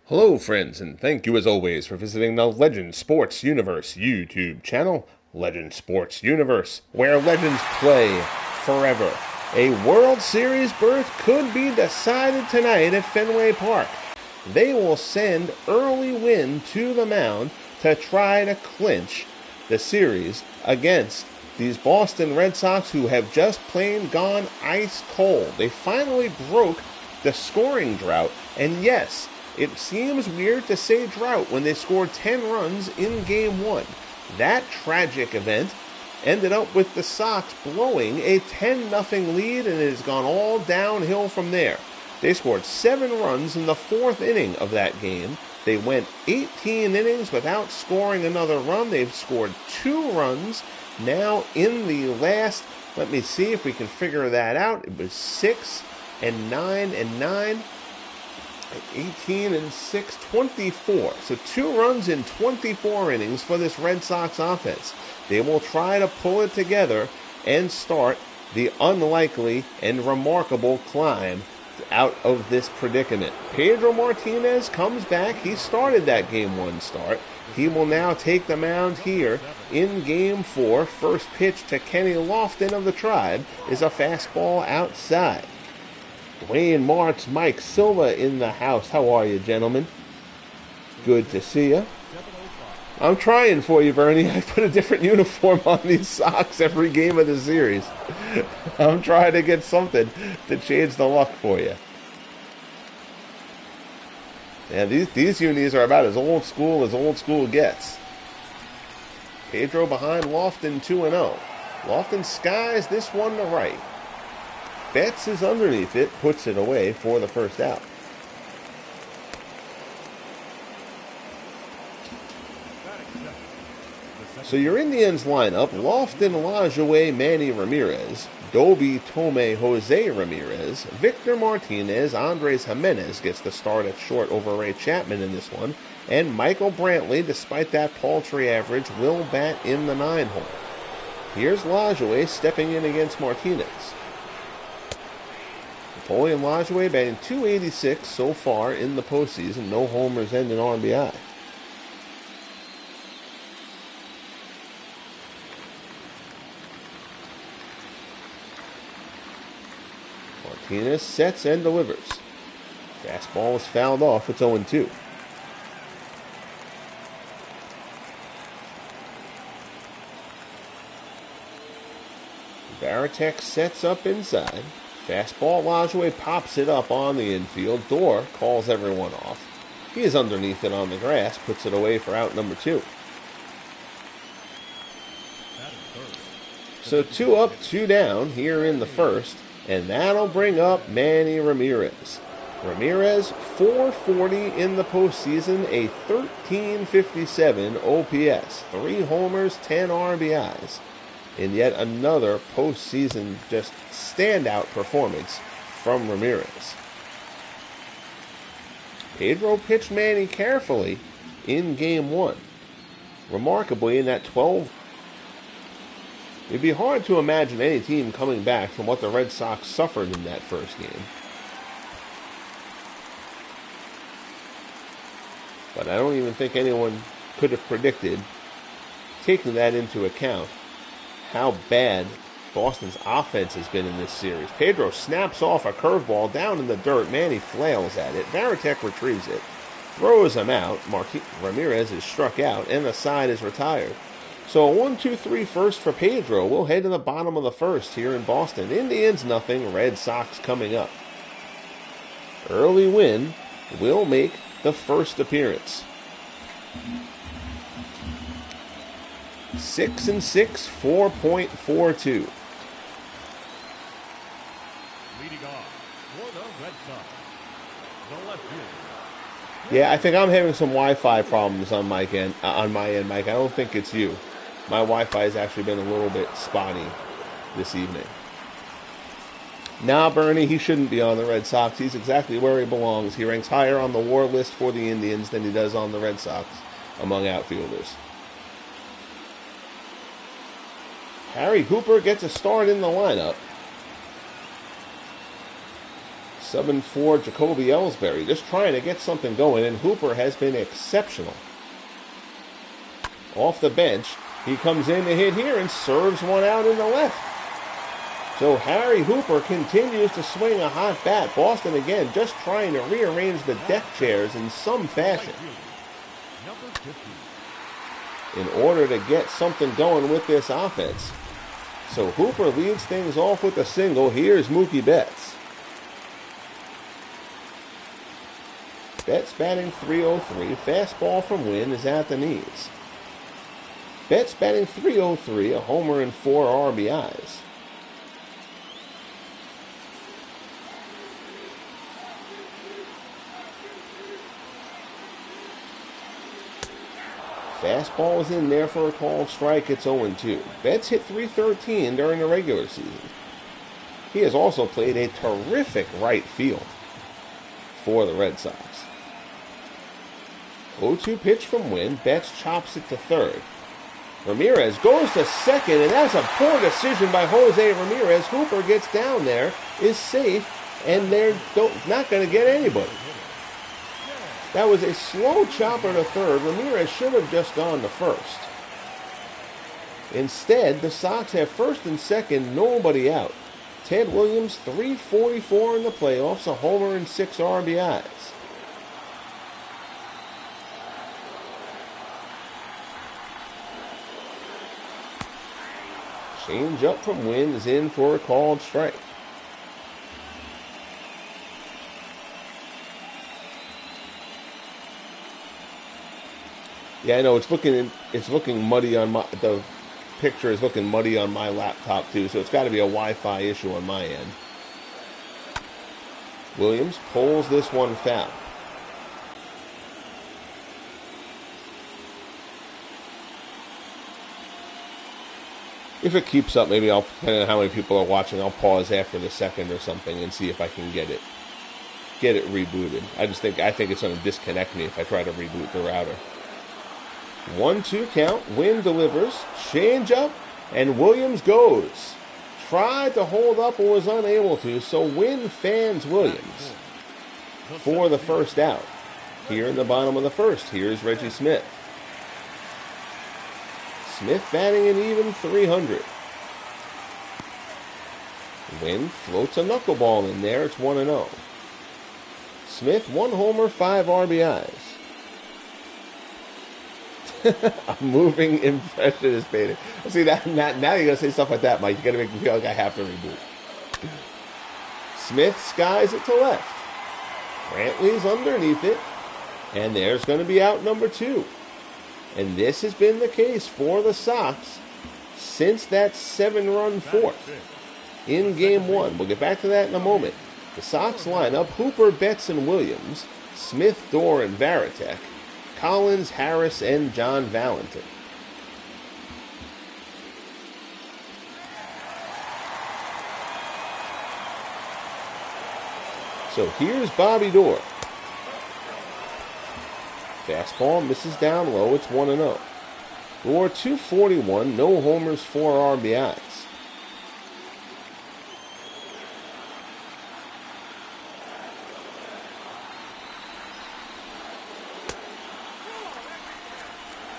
Hello, friends, and thank you as always for visiting the Legend Sports Universe YouTube channel, Legend Sports Universe, where legends play forever. A World Series berth could be decided tonight at Fenway Park. They will send Early Win to the mound to try to clinch the series against these Boston Red Sox, who have just plain gone ice cold. They finally broke the scoring drought, and yes, it seems weird to say drought when they scored 10 runs in Game 1. That tragic event ended up with the Sox blowing a 10-0 lead, and it has gone all downhill from there. They scored 7 runs in the 4th inning of that game. They went 18 innings without scoring another run. They've scored 2 runs now in the last, let me see if we can figure that out. It was 6 and 9 and 9. 18 and 6, 24. So 2 runs in 24 innings for this Red Sox offense. They will try to pull it together and start the unlikely and remarkable climb out of this predicament. Pedro Martinez comes back. He started that Game 1 start. He will now take the mound here in Game 4. First pitch to Kenny Lofton of the Tribe is a fastball outside. Wayne Martz, Mike Silva in the house. How are you, gentlemen? Good to see you. I'm trying for you, Bernie. I put a different uniform on these Sox every game of the series. I'm trying to get something to change the luck for you. Yeah, these unis are about as old school gets. Pedro behind Lofton 2-0. Lofton skies this one to right. Betts is underneath it, puts it away for the first out. So your Indians lineup: Lofton, Lajoie, Manny Ramirez, Doby, Tome, Jose Ramirez, Victor Martinez, Andres Jimenez gets the start at short over Ray Chapman in this one, and Michael Brantley, despite that paltry average, will bat in the 9-hole. Here's Lajoie stepping in against Martinez. Napoleon Lajoie batting .286 so far in the postseason. No homers and an RBI. Martinez sets and delivers. Fastball is fouled off. It's 0-2. Varitek sets up inside. Fastball, Lajoie pops it up on the infield. Dorr calls everyone off. He is underneath it on the grass, puts it away for out number 2. So 2 up, 2 down here in the first, and that'll bring up Manny Ramirez. Ramirez, .440 in the postseason, a .1357 OPS, 3 homers, 10 RBIs. In yet another postseason just standout performance from Ramirez. Pedro pitched Manny carefully in Game 1. Remarkably, in that 12, it'd be hard to imagine any team coming back from what the Red Sox suffered in that first game. But I don't even think anyone could have predicted, taking that into account, how bad Boston's offense has been in this series. Pedro snaps off a curveball down in the dirt. Manny flails at it. Varitek retrieves it, throws him out. Ramirez is struck out, and the side is retired. So a 1-2-3 first for Pedro. We'll head to the bottom of the first here in Boston. Indians nothing, Red Sox coming up. Early Win will make the first appearance. 6-6, 4.42. Leading off for the Red Sox, the left fielder. Yeah, I think I'm having some Wi-Fi problems on my end, Mike. I don't think it's you. My Wi-Fi has actually been a little bit spotty this evening. Nah, Bernie, he shouldn't be on the Red Sox. He's exactly where he belongs. He ranks higher on the WAR list for the Indians than he does on the Red Sox among outfielders. Harry Hooper gets a start in the lineup. Subbing for Jacoby Ellsbury, just trying to get something going, and Hooper has been exceptional. Off the bench, he comes in to hit here and serves one out in the left. So Harry Hooper continues to swing a hot bat. Boston again just trying to rearrange the deck chairs in some fashion in order to get something going with this offense. So Hooper leads things off with a single. Here's Mookie Betts. Betts batting .303. Fastball from Wynn is at the knees. Betts batting .303, a homer and 4 RBIs. Fastball is in there for a called strike. It's 0-2. Betts hit .313 during the regular season. He has also played a terrific right field for the Red Sox. 0-2 pitch from Wynn. Betts chops it to third. Ramirez goes to second, and that's a poor decision by Jose Ramirez. Hooper gets down there, is safe, and they're not going to get anybody. That was a slow chopper to third. Ramirez should have just gone to first. Instead, the Sox have first and second, nobody out. Ted Williams, .344 in the playoffs, a homer and 6 RBIs. Change up from Wynn is in for a called strike. Yeah, I know it's looking muddy on the picture is looking muddy on my laptop too, so it's got to be a Wi-Fi issue on my end. Williams pulls this one foul. If it keeps up, maybe depending on how many people are watching, I'll pause after the second or something and see if I can get it rebooted. I think it's going to disconnect me if I try to reboot the router. 1-2 count. Wynn delivers. Change up, and Williams goes. Tried to hold up and was unable to, so Wynn fans Williams for the first out. Here in the bottom of the first, here's Reggie Smith. Smith batting an even .300. Wynn floats a knuckleball in there. It's 1-0. Smith, 1 homer, 5 RBIs. A moving impression is painted. See, now you're going to say stuff like that, Mike. You're going to make me feel like I have to reboot. Smith skies it to left. Brantley's underneath it. And there's going to be out number 2. And this has been the case for the Sox since that 7-run fourth in Game 1. We'll get back to that in a moment. The Sox lineup: Hooper, Betts, and Williams, Smith, Dorr, and Varitek, Collins, Harris, and John Valentin. So here's Bobby Dorr. Fastball misses down low. It's 1-0. Dorr, .241, no homers, 4 RBIs.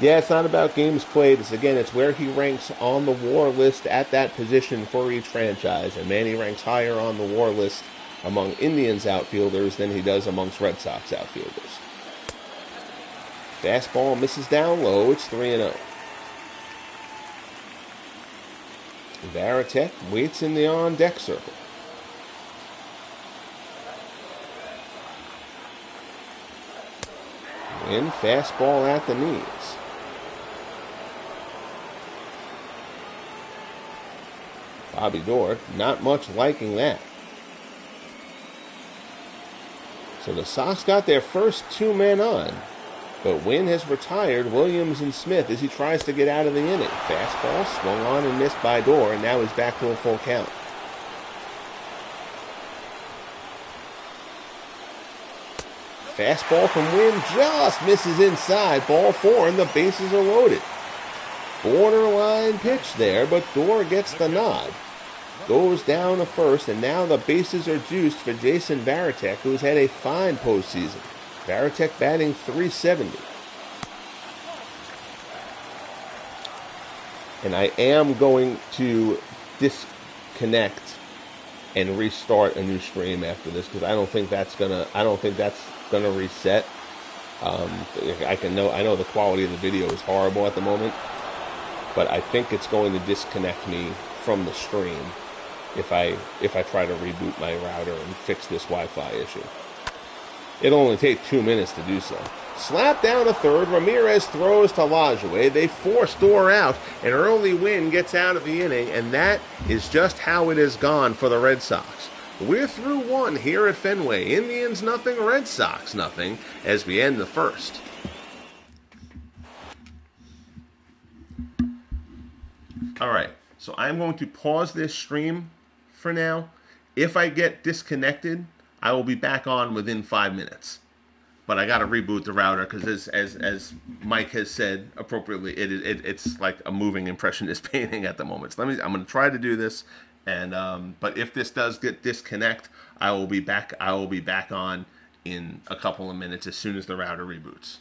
Yeah, it's not about games played. It's where he ranks on the WAR list at that position for each franchise. And Manny ranks higher on the WAR list among Indians outfielders than he does amongst Red Sox outfielders. Fastball misses down low. It's 3-0. Varitek waits in the on-deck circle. Wynn, fastball at the knees. Bobby Dorr, not much liking that. So the Sox got their first 2 men on, but Wynn has retired Williams and Smith as he tries to get out of the inning. Fastball swung on and missed by Dorr, and now he's back to a full count. Fastball from Wynn just misses inside. Ball 4, and the bases are loaded. Borderline pitch there, but Dorr gets the nod. goes down to first, and now the bases are juiced for Jason Varitek, who's had a fine postseason. Varitek batting .370. And I am going to disconnect and restart a new stream after this because I don't think that's gonna reset. I know the quality of the video is horrible at the moment, but I think it's going to disconnect me from the stream if I try to reboot my router and fix this Wi-Fi issue. It'll only take 2 minutes to do so. Slap down to third. Ramirez throws to Lajoie. They force Dorr out. An early win gets out of the inning, and that is just how it has gone for the Red Sox. We're through one here at Fenway. Indians nothing, Red Sox nothing, as we end the first. All right, so I'm going to pause this stream for now. If I get disconnected, I will be back on within 5 minutes. But I got to reboot the router because, as Mike has said appropriately, it's like a moving impressionist painting at the moment. So I'm going to try to do this, and but if this does get disconnect, I will be back on in a couple of minutes as soon as the router reboots.